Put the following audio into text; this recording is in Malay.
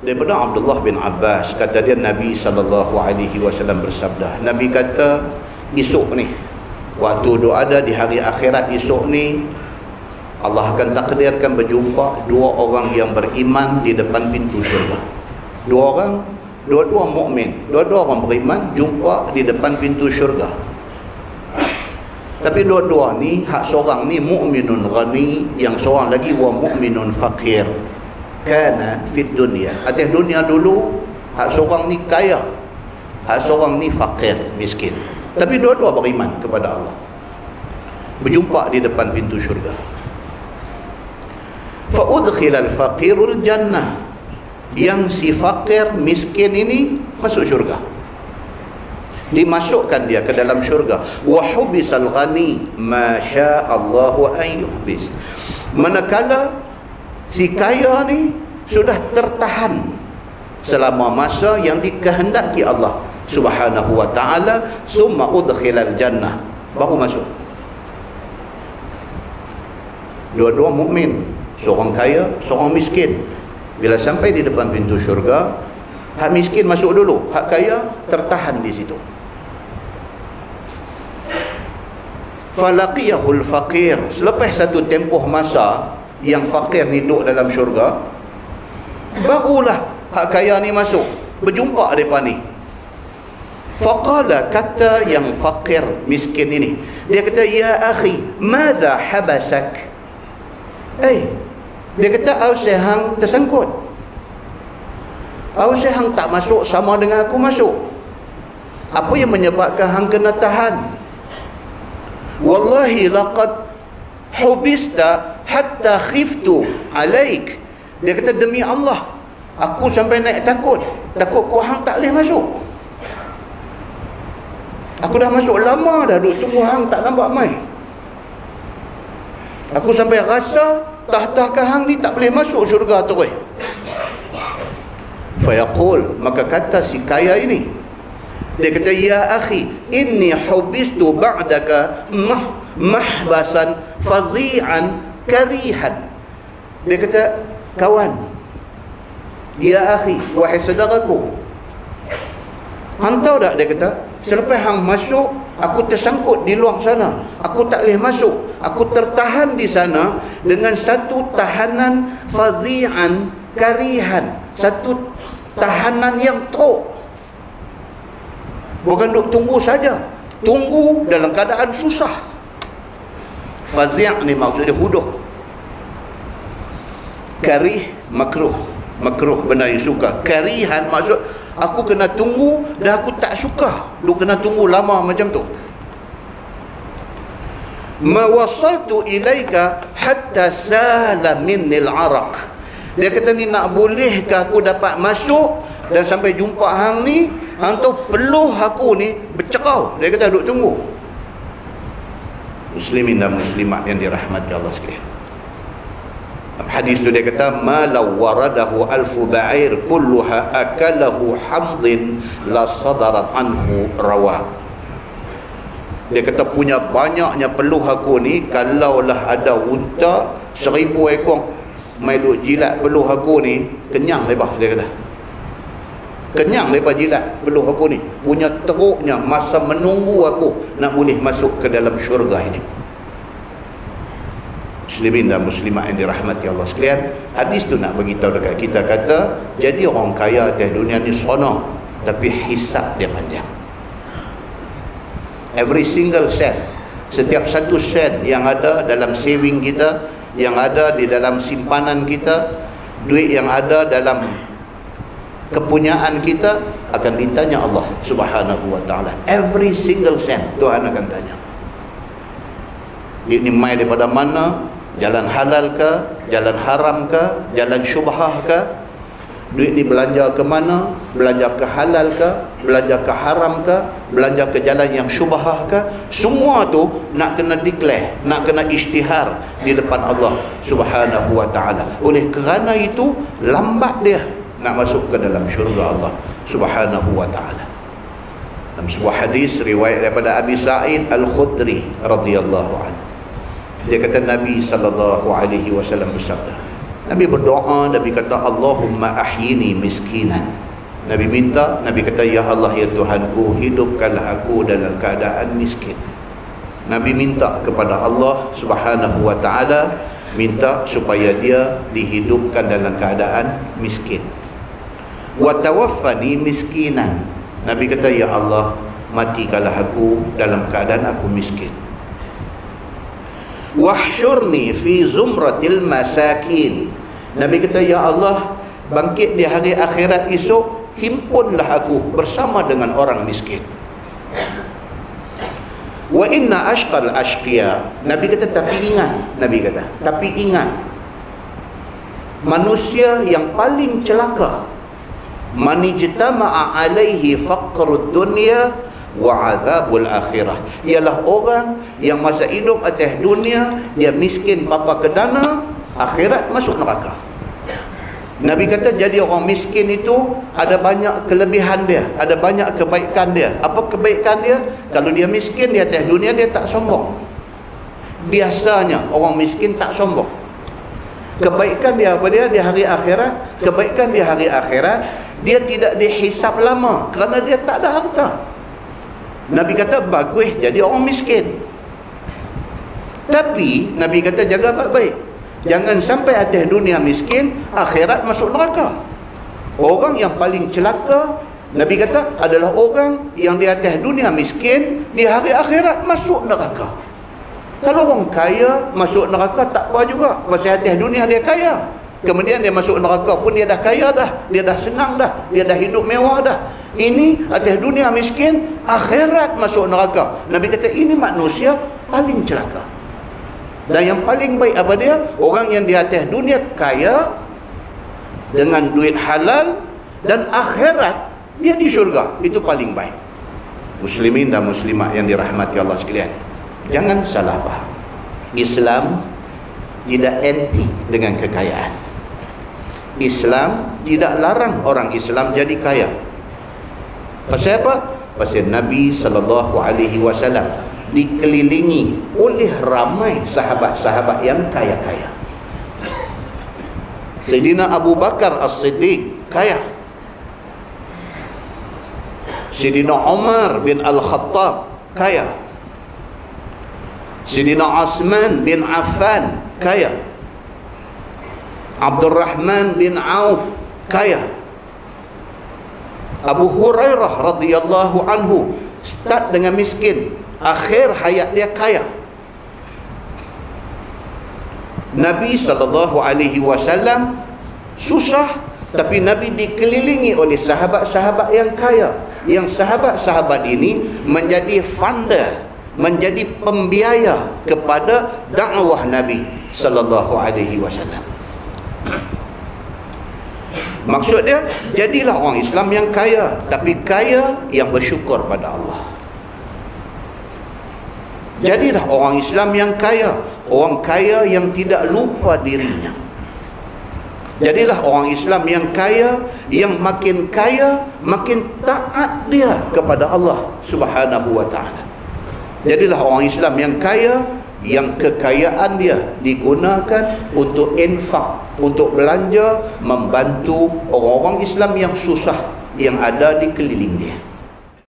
daripada Abdullah bin Abbas, kata dia Nabi SAW bersabda, Nabi kata esok ni, waktu doa ada di hari akhirat esok ni, Allah akan takdirkan berjumpa dua orang yang beriman di depan pintu syurga. Dua orang, dua-dua mukmin, dua-dua orang beriman jumpa di depan pintu syurga. Tapi dua-dua ni, hak seorang ni mukminun ghani, yang seorang lagi wa mukminun faqir. Kana fid dunya, atas dunia dulu hak seorang ni kaya, hak seorang ni faqir, miskin. Tapi dua-dua beriman kepada Allah, berjumpa di depan pintu syurga. Fa udkhilal faqirul jannah, yang si faqir miskin ini masuk syurga, dimasukkan dia ke dalam syurga. Wa hubisal ghani ma syaa Allahu an yuhbis, manakala si kaya ni sudah tertahan selama masa yang dikehendaki Allah Subhanahu wa ta'ala, summa udkhilal jannah, baru masuk. Dua-dua mukmin, seorang kaya, seorang miskin. Bila sampai di depan pintu syurga, hak miskin masuk dulu, hak kaya tertahan di situ. Falaqiyahul faqir, selepas satu tempoh masa yang fakir ni duduk dalam syurga, barulah hak kaya ni masuk, berjumpa mereka ni. Faqala, kata yang fakir miskin ini, dia kata, ya akhi, madza habasak? Dia kata, awsai hang tersangkut, awsai hang tak masuk sama dengan aku masuk. Apa yang menyebabkan hang kena tahan? Wallahi laqad hubista hatta khiftu alaik. Dia kata, demi Allah, aku sampai naik takut kau hang tak boleh masuk. Aku dah masuk lama dah, duk tunggu hang tak nampak mai. Aku sampai rasa tahta hang ni tak boleh masuk syurga terus. Fayaqul, maka kata si kaya ini, dia kata, ya akhi, inni hubistu ba'daka mahbasan fazi'an karihan. Dia kata, kawan, ya akhi, wahai saudaraku, hang tahu tak, dia kata, selepas hang masuk, aku tersangkut di luar sana, aku tak boleh masuk, aku tertahan di sana dengan satu tahanan fazi'an karihan, satu tahanan yang teruk. Bukan duk tunggu saja, tunggu dalam keadaan susah. Fazi' ni maksudnya huduh. Karih, makruh, makruh benda yang suka. Karihan maksud aku kena tunggu dan aku tak suka duk kena tunggu lama macam tu. Ma wasaltu ilaika hatta sala minnil araq. Dia kata, ni nak bolehkah aku dapat masuk dan sampai jumpa hang ni, hang tu peluh aku ni bercerau. Dia kata, duk tunggu. Muslimin dan muslimat yang dirahmati Allah sekalian, hadis tu dia kata, ma law waradahu alfu ba'ir kulluha akalahu hamdin la sadarat anhu rawa. Dia kata, punya banyaknya peluh aku ni, kalaulah ada unta 1000 ekor mai duk jilat peluh aku ni, kenyang lepas. Dia kata, kenyang lepas jilat peluh aku ni, punya teruknya masa menunggu aku nak boleh masuk ke dalam syurga ini. Muslimin dan muslimat yang dirahmati Allah sekalian, hadis tu nak beritahu dekat kita, kata, jadi orang kaya atas dunia ni sonok, tapi hisab dia panjang. Every single cent, setiap satu sen yang ada dalam saving kita, yang ada di dalam simpanan kita, duit yang ada dalam kepunyaan kita, akan ditanya Allah Subhanahu wa ta'ala. Every single cent Tuhan akan tanya, duit ni mai daripada mana, jalan halal ke, jalan haram ke, jalan syubhah ke, duit ni belanja ke mana, belanja ke halal ke, belanja ke haram ke, belanja ke jalan yang syubhah ke. Semua tu nak kena declare, nak kena isytihar di depan Allah Subhanahu wa ta'ala. Oleh kerana itu, lambat dia nak masuk ke dalam syurga Allah Subhanahu wa ta'ala. Dalam sebuah hadis riwayat daripada Abi Sa'id Al-Khudri radhiyallahu anhu, dia kata, Nabi sallallahu alaihi wasallam bersabda, Nabi berdoa, Nabi kata Allahumma ahyini miskinan. Nabi minta, Nabi kata ya Allah ya Tuhanku, hidupkanlah aku dalam keadaan miskin. Nabi minta kepada Allah Subhanahu wa taala, minta supaya dia dihidupkan dalam keadaan miskin. Wa tawaffani miskinan. Nabi kata ya Allah, matikanlah aku dalam keadaan aku miskin. Wahsyurni fi zumratil masakin. Nabi kata ya Allah, bangkit di hari akhirat esok, himpunlah aku bersama dengan orang miskin. Wa inna ashqal ashqiya. Nabi kata tapi ingat, Nabi kata tapi ingat, manusia yang paling celaka, man ijtama'a alaihi faqrud dunya wa azabul akhirah, ialah orang yang masa hidup atas dunia dia miskin bapa kedana, akhirat masuk neraka. Nabi kata jadi orang miskin itu ada banyak kelebihan dia, ada banyak kebaikan dia. Apa kebaikan dia? Kalau dia miskin di atas dunia dia tak sombong. Biasanya orang miskin tak sombong. Kebaikan dia apa dia di hari akhirat? Kebaikan di hari akhirat, dia tidak dihisap lama kerana dia tak ada harta. Nabi kata bagus jadi orang miskin. Tapi Nabi kata jaga baik-baik. Jangan sampai atas dunia miskin, akhirat masuk neraka. Orang yang paling celaka, Nabi kata, adalah orang yang di atas dunia miskin, di hari akhirat masuk neraka. Kalau orang kaya masuk neraka tak apa juga, pasal atas dunia dia kaya. Kemudian dia masuk neraka pun dia dah kaya dah, dia dah senang dah, dia dah hidup mewah dah. Ini atas dunia miskin, akhirat masuk neraka. Nabi kata ini manusia paling celaka. Dan yang paling baik apa dia? Orang yang di atas dunia kaya dengan duit halal, dan akhirat dia di syurga. Itu paling baik. Muslimin dan muslimat yang dirahmati Allah sekalian, jangan salah faham. Islam tidak anti dengan kekayaan. Islam tidak larang orang Islam jadi kaya. Pasal apa? Pasal Nabi SAW dikelilingi oleh ramai sahabat-sahabat yang kaya-kaya. Sayyidina Abu Bakar As-Siddiq kaya. Sayyidina Umar bin Al-Khattab kaya. Sayyidina Utsman bin Affan kaya. Abdurrahman bin Auf kaya. Abu Hurairah radhiyallahu anhu start dengan miskin, akhir hayat dia kaya. Nabi SAW susah, tapi Nabi dikelilingi oleh sahabat-sahabat yang kaya. Yang sahabat-sahabat ini menjadi funder, menjadi pembiaya kepada dakwah Nabi SAW. Maksud dia, jadilah orang Islam yang kaya, tapi kaya yang bersyukur pada Allah. Jadilah orang Islam yang kaya, orang kaya yang tidak lupa dirinya. Jadilah orang Islam yang kaya, yang makin kaya makin taat dia kepada Allah Subhanahu wa taala. Jadilah orang Islam yang kaya, yang kekayaan dia digunakan untuk infak, untuk belanja, membantu orang-orang Islam yang susah yang ada di keliling dia.